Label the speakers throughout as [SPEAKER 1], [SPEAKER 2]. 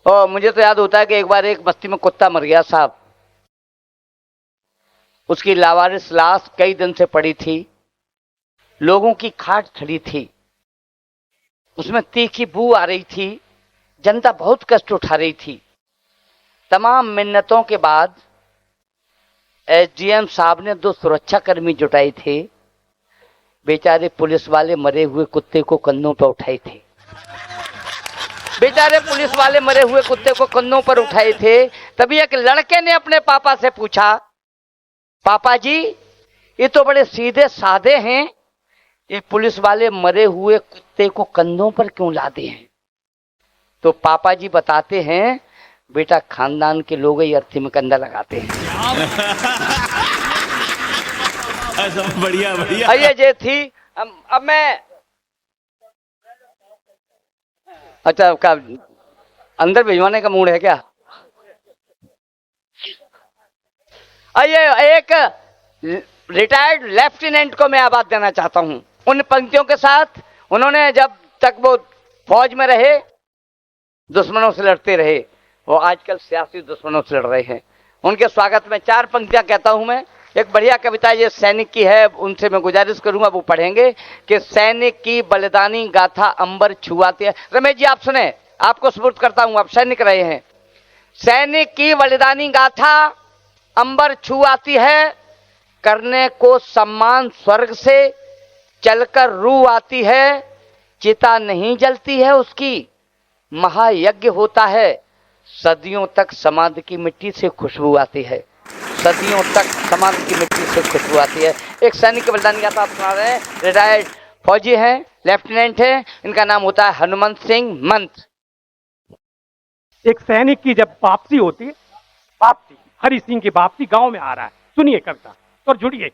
[SPEAKER 1] और मुझे तो याद होता है कि एक बार एक बस्ती में कुत्ता मर गया साहब। उसकी लावारिस लाश कई दिन से पड़ी थी, लोगों की खाट खड़ी थी, उसमें तीखी बू आ रही थी, जनता बहुत कष्ट उठा रही थी। तमाम मिन्नतों के बाद एसडीएम साहब ने 2 सुरक्षाकर्मी जुटाए थे। बेचारे पुलिस वाले मरे हुए कुत्ते को कंधों पर उठाए थे। बेचारे पुलिस वाले मरे हुए कुत्ते को कंधों पर उठाए थे। तभी एक लड़के ने अपने पापा से पूछा, पापा जी ये तो बड़े सीधे साधे हैं, ये पुलिस वाले मरे हुए कुत्ते को कंधों पर क्यों लादे हैं? तो पापा जी बताते हैं, बेटा खानदान के लोग ही अर्थी में कंधा लगाते हैं।
[SPEAKER 2] बढ़िया बढ़िया।
[SPEAKER 1] ये जे थी। अब मैं अच्छा का अंदर भिजवाने का मूड है क्या? ये एक रिटायर्ड लेफ्टिनेंट को मैं आवाज देना चाहता हूं। उन पंक्तियों के साथ उन्होंने जब तक वो फौज में रहे दुश्मनों से लड़ते रहे, वो आजकल सियासी दुश्मनों से लड़ रहे हैं। उनके स्वागत में 4 पंक्तियां कहता हूं मैं। एक बढ़िया कविता ये सैनिक की है, उनसे मैं गुजारिश करूंगा वो पढ़ेंगे कि सैनिक की बलिदानी गाथा अंबर छुआती है। रमेश जी आप सुने, आपको सुपुर्द करता हूं, आप सैनिक रहे हैं। सैनिक की बलिदानी गाथा अंबर छुआती है, करने को सम्मान स्वर्ग से चलकर रूह आती है, चिता नहीं जलती है उसकी, महायज्ञ होता है, सदियों तक समाधि की मिट्टी से खुशबू आती है, सदियों तक समाधि की मिट्टी से खुशबू आती है। एक सैनिक के बलिदान गाथा आप सुना रहे हैं। रिटायर्ड फौजी हैं, लेफ्टिनेंट हैं, इनका नाम होता है हनुमंत सिंह मंत।
[SPEAKER 3] एक सैनिक की जब वापसी होती है, वापसी हरि सिंह की वापसी गांव में आ रहा है, सुनिए कविता और जुड़िए।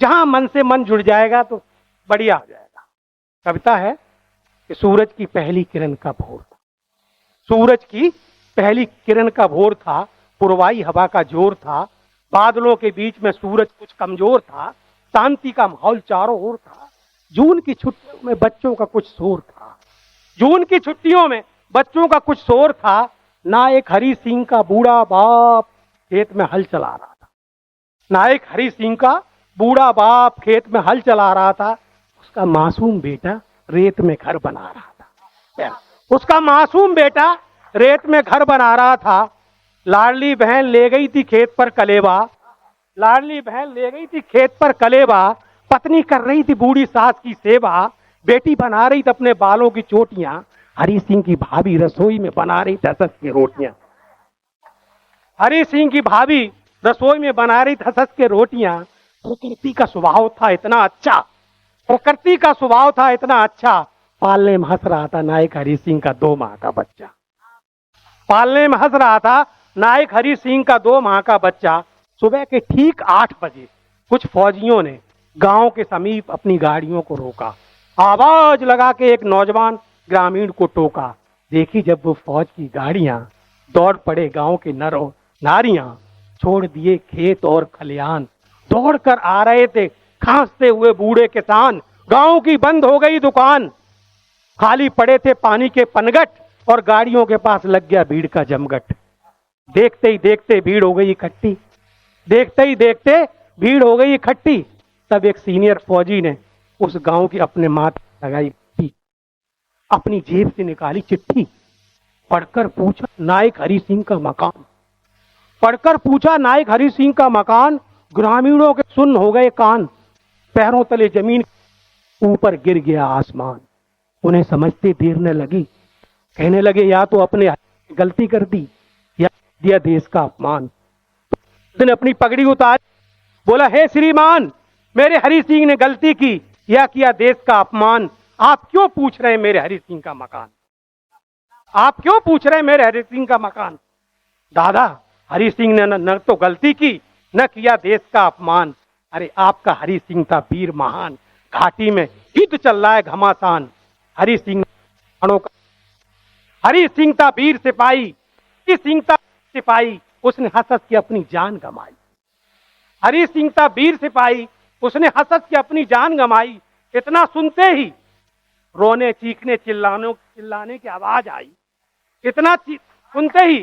[SPEAKER 3] जहां मन से मन जुड़ जाएगा तो बढ़िया हो जाएगा। कविता है कि सूरज की पहली किरण का भोर था, सूरज की पहली किरण का भोर था, पुरवाई हवा का जोर था, बादलों के बीच में सूरज कुछ कमजोर था, शांति का माहौल चारों ओर था, जून की छुट्टियों में बच्चों का कुछ शोर था, जून की छुट्टियों में बच्चों का कुछ शोर था, नायक हरि सिंह का बूढ़ा बाप खेत में हल चला रहा था, नायक हरि सिंह का बूढ़ा बाप खेत में हल चला रहा था, उसका मासूम बेटा रेत में घर बना रहा था, उसका मासूम बेटा रेत में घर बना रहा था। लाडली बहन ले गई थी खेत पर कलेवा, लाडली बहन ले गई थी खेत पर कलेवा, पत्नी कर रही थी बूढ़ी सास की सेवा, बेटी बना रही थी अपने बालों की चोटियां, हरि सिंह की भाभी रसोई में बना रही थी हसस की रोटियां, हरि सिंह की भाभी रसोई में बना रही थी हसस के रोटियां। प्रकृति का स्वभाव था इतना अच्छा, प्रकृति का स्वभाव था इतना अच्छा, पालने में हंस रहा था नायक हरि सिंह का 2 माह का बच्चा, पालने में हंस रहा था नायक हरि सिंह का 2 माह का बच्चा। सुबह के ठीक 8 बजे कुछ फौजियों ने गांव के समीप अपनी गाड़ियों को रोका, आवाज लगा के एक नौजवान ग्रामीण को टोका। देखी जब वो फौज की गाड़ियां, दौड़ पड़े गांव के नर और नारियां, छोड़ दिए खेत और खलियान, दौड़कर आ रहे थे खांसते हुए बूढ़े किसान, गांव की बंद हो गई दुकान, खाली पड़े थे पानी के पनगट और गाड़ियों के पास लग गया भीड़ का जमघट। देखते ही देखते भीड़ हो गई इकट्ठी, देखते ही देखते भीड़ हो गई इकट्ठी। तब एक सीनियर फौजी ने उस गांव की अपने माथे लगाई, अपनी जेब से निकाली चिट्ठी, पढ़कर पूछा नायक हरि सिंह का मकान, पढ़कर पूछा नायक हरि सिंह का मकान। ग्रामीणों के सुन्न हो गए कान, पैरों तले जमीन, ऊपर गिर गया आसमान। उन्हें समझते देर न लगी, कहने लगे या तो अपने गलती कर दी या दिया देश का अपमान। उसने अपनी पगड़ी उतारी, बोला हे श्रीमान, मेरे हरि सिंह ने गलती की या किया देश का अपमान, आप क्यों पूछ रहे हैं मेरे हरि सिंह का मकान, आप क्यों पूछ रहे हैं मेरे हरि सिंह का मकान। दादा हरि सिंह ने न तो गलती की न किया देश का अपमान, अरे आपका हरि सिंह था वीर महान, घाटी में युद्ध चल रहा है घमासान। हरि सिंह हरि सिंह था वीर सिपाही, हरि सिंह था सिपाही, उसने हंस हंस के अपनी जान गंवाई। हरि सिंह था वीर सिपाही, उसने हंस हंस के अपनी जान गंवाई। इतना सुनते ही रोने चीखने चिल्लाने की आवाज आई, इतना सुनते ही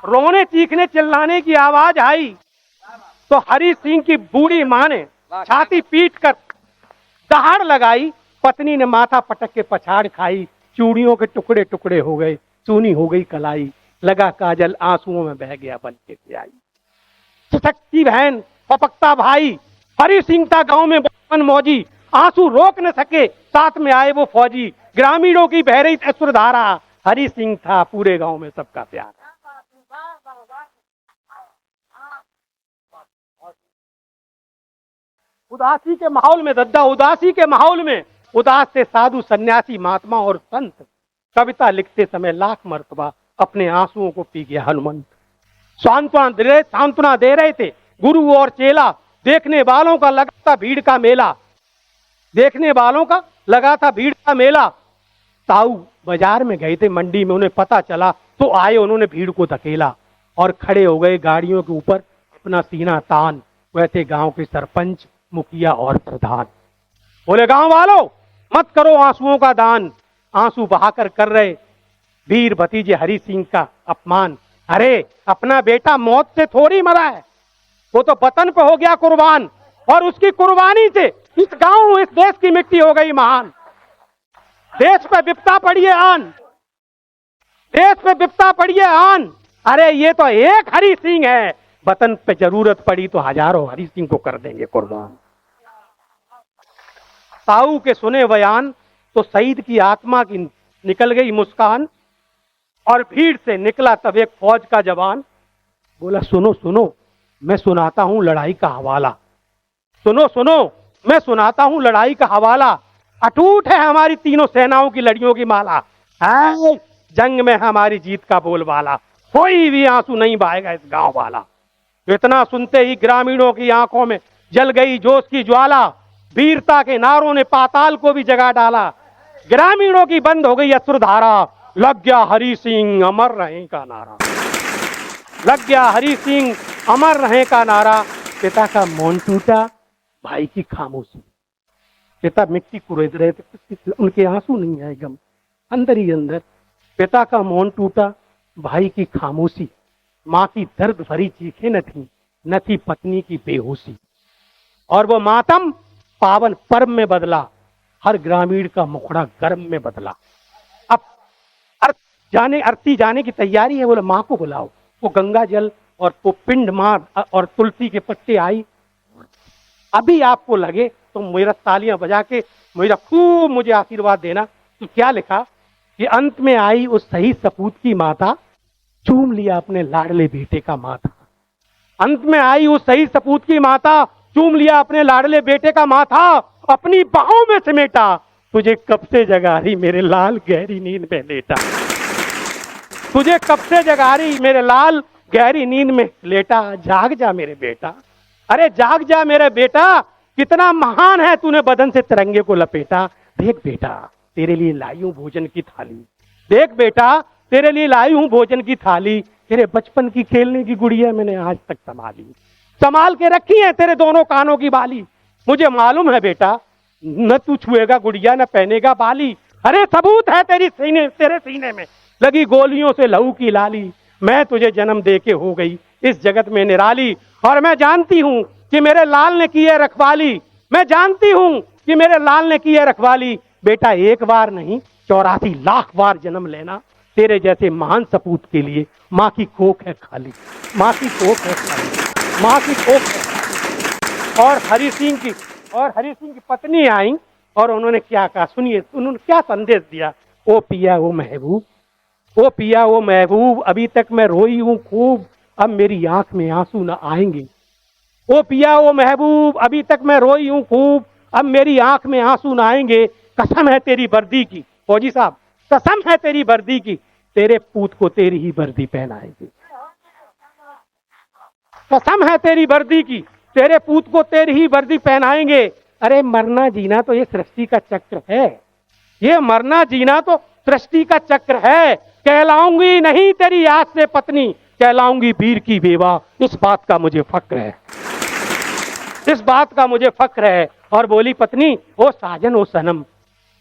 [SPEAKER 3] रोने चीखने चिल्लाने की आवाज आई तो हरि सिंह की बूढ़ी मां ने छाती पीट कर दहाड़ लगाई। पत्नी ने माथा पटक के पछाड़ खाई। चूड़ियों के टुकड़े टुकड़े हो गए, चूनी हो गई कलाई, लगा काजल आंसुओं में बह गया बन के प्याई। छिटकती बहन, पपकता भाई, हरि सिंह था गांव में बचपन मौजी, आंसू रोक न सके साथ में आए वो फौजी। ग्रामीणों की बह रही अश्रुधारा, हरि सिंह था पूरे गांव में सबका प्यार। उदासी के माहौल में दद्दा, उदासी के माहौल में उदास से साधु सन्यासी महात्मा और संत कविता लिखते समय लाख मर्तबा अपने आंसुओं को पी गया हनुमंत। सांत्वना दे रहे थे गुरु और चेला, देखने वालों का लगा था भीड़ का मेला, देखने वालों का लगा था भीड़ का मेला। ताऊ बाजार में गए थे, मंडी में उन्हें पता चला तो आए, उन्होंने भीड़ को धकेला और खड़े हो गए गाड़ियों के ऊपर अपना सीना तान। वह थे गांव के सरपंच, मुखिया और प्रधान। बोले गांव वालों मत करो आंसुओं का दान, आंसू बहाकर कर रहे वीर भतीजे हरि सिंह का अपमान। अरे अपना बेटा मौत से थोड़ी मरा है, वो तो वतन पे हो गया कुर्बान, और उसकी कुर्बानी से इस गांव इस देश की मिट्टी हो गई महान। देश पे विपदा पड़ी है आन, देश पे विपदा पड़ी है आन। अरे ये तो एक हरि सिंह है, वतन पे जरूरत पड़ी तो हजारों हरि सिंह को कर देंगे कुर्बान। ताऊ के सुने बयान तो शहीद की आत्मा की निकल गई मुस्कान, और भीड़ से निकला तब एक फौज का जवान। बोला सुनो सुनो मैं सुनाता हूं लड़ाई का हवाला, सुनो सुनो मैं सुनाता हूं लड़ाई का हवाला। अटूट है हमारी तीनों सेनाओं की लड़ियों की माला, है जंग में हमारी जीत का बोलबाला, कोई भी आंसू नहीं बहाएगा इस गांव वाला। इतना सुनते ही ग्रामीणों की आंखों में जल गई जोश की ज्वाला, वीरता के नारों ने पाताल को भी जगा डाला। ग्रामीणों की बंद हो गई अश्रुधारा, लग गया हरि सिंह अमर रहे का नारा, लग गया हरि सिंह अमर रहे का नारा। पिता का मौन टूटा, भाई की खामोशी। पिता मिट्टी कुरेद रहे थे, उनके आंसू नहीं आए, गम अंदर ही अंदर। पिता का मौन टूटा, भाई की खामोशी, मां की दर्द भरी चीखें न थी पत्नी की बेहोशी। और वो मातम पावन पर्व में बदला, हर ग्रामीण का मुखड़ा गर्म में बदला। अब अर्थी जाने की तैयारी है, बोले मां को बुलाओ। वो गंगा जल और वो पिंड मां और तुलसी के पत्ते आई। अभी आपको लगे तो मेरा तालियां बजा के मेरा खूब मुझे आशीर्वाद देना। तो क्या लिखा कि अंत में आई उस शहीद सपूत की माता, चूम लिया अपने लाडले बेटे का माथा। अंत में आई उस शहीद सपूत की माता, चूम लिया अपने लाडले बेटे का माथा, अपनी बाहों में समेटा, तुझे कब से जगा रही मेरे लाल गहरी नींद में लेटा, तुझे कब से जगा रही मेरे लाल गहरी नींद में लेटा। जाग जा मेरे बेटा, अरे जाग जा मेरे बेटा, कितना महान है तूने बदन से तिरंगे को लपेटा। देख बेटा तेरे लिए लाई हूं भोजन की थाली, देख बेटा तेरे लिए लाई हूं भोजन की थाली। तेरे बचपन की खेलने की गुड़िया मैंने आज तक संभाली, संभाल के रखी है तेरे दोनों कानों की बाली। मुझे मालूम है बेटा न तू छुएगा गुड़िया न पहनेगा बाली। अरे सबूत है तेरे सीने में लगी गोलियों से लहू की लाली। मैं तुझे जन्म दे के हो गई इस जगत में निराली, और मैं जानती हूं कि मेरे लाल ने की है रखवाली, मैं जानती हूं कि मेरे लाल ने की है रखवाली। बेटा एक बार नहीं 84 लाख बार जन्म लेना, तेरे जैसे महान सपूत के लिए माँ की कोख है खाली, माँ की कोख है खाली, माँ की कोख है। और हरि सिंह की पत्नी आई और उन्होंने क्या कहा सुनिए, उन्होंने क्या संदेश दिया। ओ पिया ओ महबूब, ओ पिया ओ महबूब, अभी तक मैं रोई हूं खूब, अब मेरी आंख में आंसू न आएंगे। ओ पिया ओ महबूब, अभी तक मैं रोई हूं खूब, अब मेरी आंख में आंसू न आएंगे। कसम है तेरी वर्दी की फौजी साहब, कसम है तेरी वर्दी की, तेरे पूत को तेरी ही वर्दी पहनाएंगे। कसम है तेरी वर्दी की, तेरे पूत को तेरी ही वर्दी पहनाएंगे। अरे मरना जीना तो ये सृष्टि का चक्र है, ये मरना जीना तो सृष्टि का चक्र है। कहलाऊंगी नहीं तेरी आज से पत्नी, कहलाऊंगी वीर की बेवा, इस बात का मुझे फक्र है, इस बात का मुझे फक्र है। और बोली पत्नी ओ साजन ओ सनम,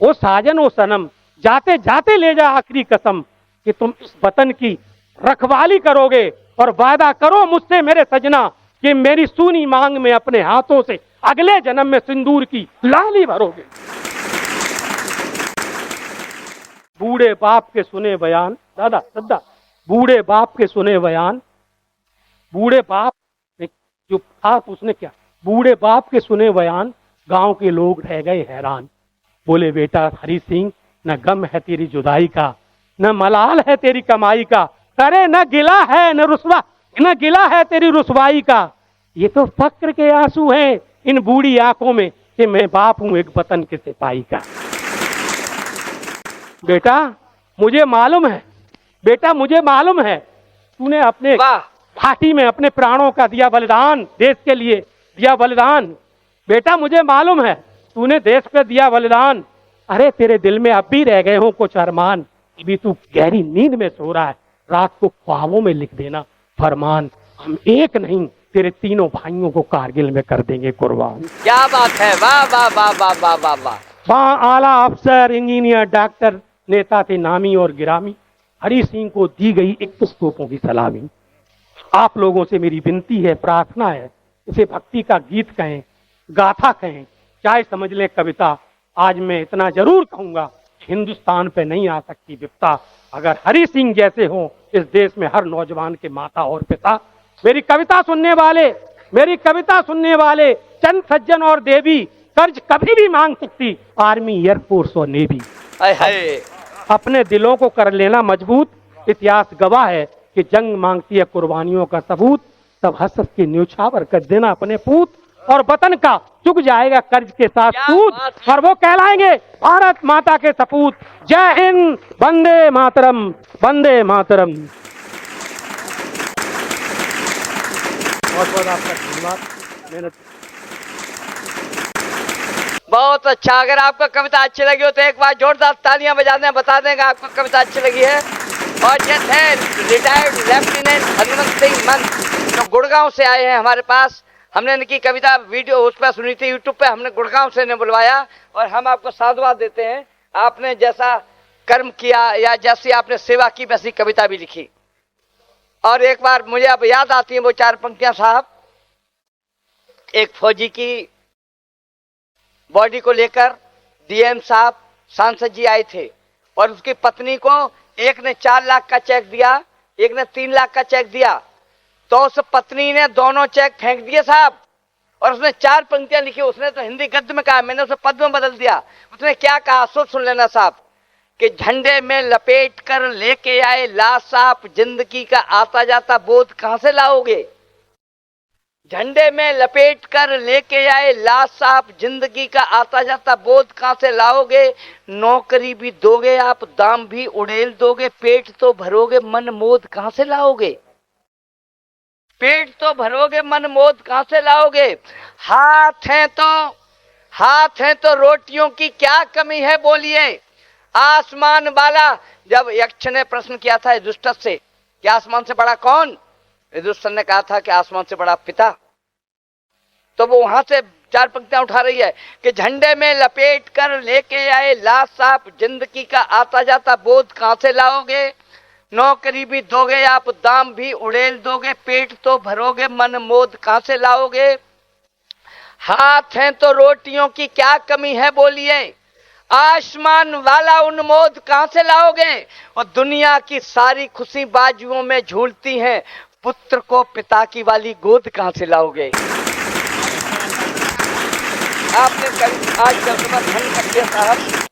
[SPEAKER 3] ओ साजन ओ सनम, जाते जाते ले जा आखिरी कसम कि तुम इस वतन की रखवाली करोगे और वादा करो मुझसे मेरे सजना कि मेरी सूनी मांग में अपने हाथों से अगले जन्म में सिंदूर की लाली भरोगे। बूढ़े बाप के सुने बयान, दादा दादा, बूढ़े बाप के सुने बयान, बूढ़े बाप ने जो आप उसने क्या, बूढ़े बाप के सुने बयान, गांव के लोग रह गए हैरान। बोले बेटा हरी सिंह, न गम है तेरी जुदाई का, न मलाल है तेरी कमाई का, अरे न गिला है न गिला है तेरी रुसवाई का। ये तो फक्र के आंसू हैं इन बूढ़ी आंखों में कि मैं बाप हूं एक वतन के सिपाही का। बेटा मुझे मालूम है, बेटा मुझे मालूम है, तूने अपने घाटी में अपने प्राणों का दिया बलिदान, देश के लिए दिया बलिदान। बेटा मुझे मालूम है तूने देश पे दिया बलिदान। अरे तेरे दिल में अब भी रह गए हों कुछ अरमान, अभी तू गहरी नींद में सो रहा है, रात को ख्वाबों में लिख देना फरमान। हम एक नहीं तेरे तीनों भाइयों को कारगिल में कर देंगे कुर्बान।
[SPEAKER 1] क्या बात है, वाह वाह वाह वाह वाह वाह वाह।
[SPEAKER 3] वहां आला अफसर, इंजीनियर, डॉक्टर, नेता थे नामी और गिरामी। हरी सिंह को दी गई 21 तोपों की सलामी। आप लोगों से मेरी विनती है, प्रार्थना है, इसे भक्ति का गीत कहें, गाथा कहें, चाहे समझ लें कविता। आज मैं इतना जरूर कहूंगा, हिंदुस्तान पे नहीं आ सकती विपता अगर हरी सिंह जैसे हो इस देश में हर नौजवान के माता और पिता। मेरी कविता सुनने वाले, मेरी कविता सुनने वाले चंद सज्जन और देवी, कर्ज कभी भी मांग सकती आर्मी, एयरफोर्स और नेवी। अपने दिलों को कर लेना मजबूत, इतिहास गवाह है कि जंग मांगती है कुर्बानियों का सबूत। तब हंस के न्योछावर कर देना अपने पूत, और वतन का चुक जाएगा कर्ज के साथ सूद, और वो कहलाएंगे भारत माता के सपूत। जय हिंद, वंदे मातरम, वंदे मातरम। बहुत बहुत आपका धन्यवाद। मेहनत
[SPEAKER 1] बहुत अच्छा। अगर आपको कविता अच्छी लगी हो तो एक बार जोरदार तालियां बजा दें, बता देंगे आपको कविता अच्छी लगी है। और ये थे रिटायर्ड लेफ्टिनेंट हनुमंत सिंह मंत, जो गुड़गांव से आए हैं हमारे पास। हमने इनकी कविता वीडियो उस पर सुनी थी यूट्यूब पे, हमने गुड़गांव से इन्हें बुलवाया और हम आपको साधुवाद देते हैं। आपने जैसा कर्म किया या जैसी आपने सेवा की वैसी कविता भी लिखी। और एक बार मुझे अब याद आती है वो 4 पंक्तियां साहब। एक फौजी की बॉडी को लेकर डीएम साहब, सांसद जी आए थे और उसकी पत्नी को एक ने 4 लाख का चेक दिया, एक ने 3 लाख का चेक दिया, तो उस पत्नी ने दोनों चेक फेंक दिए साहब। और उसने 4 पंक्तियां लिखी। उसने तो हिंदी गद्य में कहा, मैंने उसे पद में बदल दिया। उसने क्या कहा सोच सुन लेना साहब, कि झंडे में लपेट कर लेके आए लाश आप, जिंदगी का आता जाता बोध कहां से लाओगे। झंडे में लपेट कर लेके आए लाश आप, जिंदगी का आता जाता बोध कहां से लाओगे। नौकरी भी दोगे आप, दाम भी उड़ेल दोगे, पेट तो भरोगे मन मोद कहां से लाओगे। पेट तो भरोगे मन मोद कहां से लाओगे। हाथ है तो रोटियों की क्या कमी है बोलिए। आसमान वाला, जब यक्ष ने प्रश्न किया था युधिष्ठिर से कि आसमान से बड़ा कौन, युधिष्ठिर ने कहा था कि आसमान से बड़ा पिता। तो वो वहां से 4 पंक्तियां उठा रही है कि झंडे में लपेट कर लेके आए लाश आप, जिंदगी का आता जाता बोध कहां से लाओगे। नौकरी भी दोगे आप, दाम भी उड़ेल दोगे, पेट तो भरोगे मन मोद कहां से लाओगे। हाथ हैं तो रोटियों की क्या कमी है बोलिए। आसमान वाला उन्मोद कहां से लाओगे। और दुनिया की सारी खुशी बाजुओं में झूलती हैं, पुत्र को पिता की वाली गोद कहां से लाओगे। आपने आज का धन कर दिया साहब।